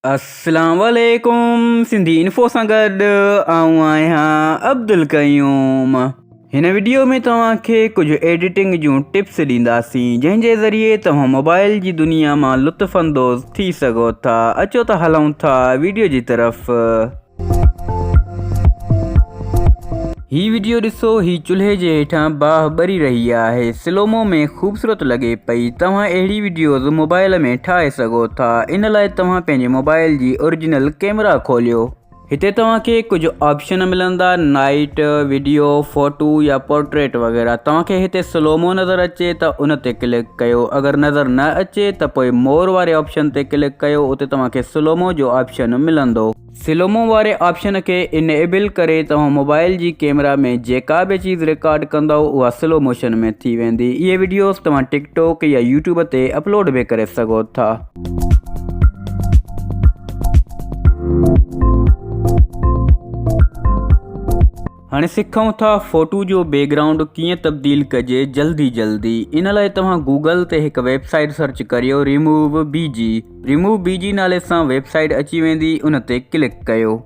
अस्सलाम वालेकुम। सिंधी इन्फो सां गॾु आऊं आहियां अब्दुल क़यूम। हिन वीडियो में तव्हांखे कुझु एडिटिंग जूं टिप्स ॾींदासीं जंहिंजे ज़रिए तव्हां मोबाइल जी दुनिया मां लुत्फ़ अंदोज़ थी सघो था। अचो त हलूं था वीडियो जी तरफ़। ही वीडियो ॾिसो, ही चुल्हे जे हेठां बाहि ॿरी रही आहे, स्लोमो में ख़ूबसूरत लॻे पई। तव्हां अहिड़ी वीडियोज़ मोबाइल में ठाहे सघो था। इन लाइ तव्हां पंहिंजे मोबाइल जी ओरिजिनल कैमरा खोलियो। हिते तव्हांखे कुझु ऑप्शन मिलंदा, नाइट, वीडियो, फ़ोटो या पोर्ट्रेट वग़ैरह। तव्हांखे हिते स्लोमो नज़र अचे त उन ते क्लिक कयो। अगरि नज़र न अचे त पोइ मोर वारे ऑप्शन ते क्लिक कयो। उते तव्हांखे स्लोमो जो ऑप्शन मिलंदो। स्लोमो वारे ऑप्शन खे इनेबल करे तव्हां मोबाइल जी कैमरा में जेका बि चीज़ रिकॉर्ड कंदव उहा स्लो मोशन में थी वेंदी। इहे वीडियोज़ तव्हां टिकटॉक या यूट्यूब ते अपलोड बि करे सघो था। हाणे सिखूं था फ़ोटो जो बैकग्राउंड कीअं तब्दील कजे जल्दी। इन लाइ तव्हां गूगल ते हिकु वेबसाइट सर्च करियो, रिमूव बीजी नाले सां वेबसाइट अची वेंदी। उन ते क्लिक कयो।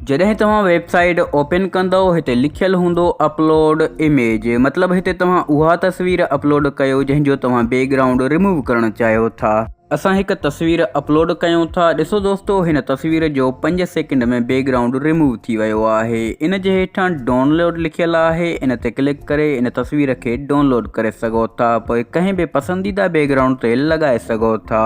जॾहिं तव्हां वेबसाइट ओपन कंदव, हिते लिखियलु हूंदो अपलोड इमेज, मतिलबु हिते तव्हां उहा तस्वीर अपलोड कयो जंहिंजो तव्हां बैकग्राउंड रिमूव करणु चाहियो था। असां हिकु तस्वीर अपलोड कयूं था। ॾिसो दोस्तो, हिन तस्वीर जो 5 सेकंड में बैकग्राउंड रिमूव थी वियो आहे। इन जे हेठां डाउनलोड लिखियलु आहे। इन ते क्लिक करे इन तस्वीर खे डाउनलोड करे सघो था। पोइ कंहिं बि पसंदीदा बैकग्राउंड ते लॻाए सघो था।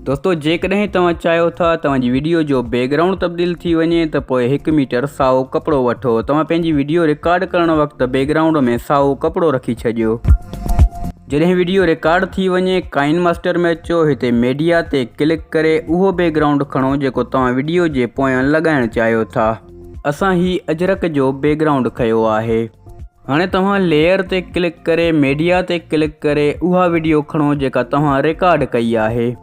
दोस्तो, जेकॾहिं तव्हां चाहियो था तव्हांजी वीडियो जो बैकग्राउंड तब्दील थी वञे त पोइ 1 मीटर साओ कपिड़ो वठो। तव्हां पंहिंजी वीडियो रिकॉर्ड करण वक़्तु बैकग्राउंड में साओ कपिड़ो रखी छॾियो। जॾहिं वीडियो रिकॉर्ड थी वञे, काइन मास्टर में अचो, हिते मीडिया ते क्लिक करे उहो बैकग्राउंड खणो जेको तव्हां वीडियो जे पोयां लॻाइणु चाहियो था। असां ही अजरक जो बैकग्राउंड खयो आहे। हाणे तव्हां लेयर ते क्लिक करे मीडिया ते क्लिक करे उहा वीडियो खणो जेका तव्हां रिकॉर्ड कई आहे।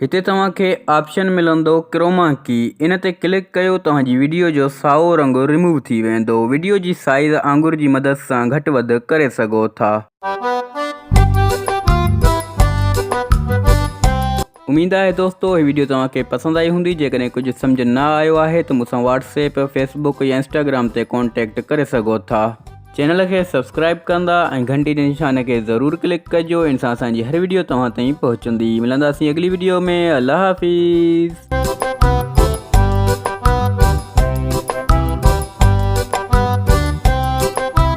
हिते तव्हांखे ऑप्शन मिलंदो क्रोमा की। इन ते क्लिक कयो, तव्हांजी वीडियो जो साओ रंग रिमूव थी वेंदो। वीडियो जी साइज़ आंगुर जी मदद सां घटि वधि करे सघो था। उम्मीद आहे दोस्तो ही वीडियो तव्हांखे पसंदि आई हूंदी। जेकॾहिं कुझु सम्झ न आयो आहे त मूंसां व्हाट्सएप, फेसबुक या इंस्टाग्राम ते कॉन्टेक्ट करे सघो था। चैनल खे सब्सक्राइब कंदा ऐं घंटी जे निशान खे ज़रूरु क्लिक कजो। इन सां असांजी हर वीडियो तव्हां ताईं पहुचंदी। मिलंदासीं अगली वीडियो में। अल्लाह हाफ़िज़।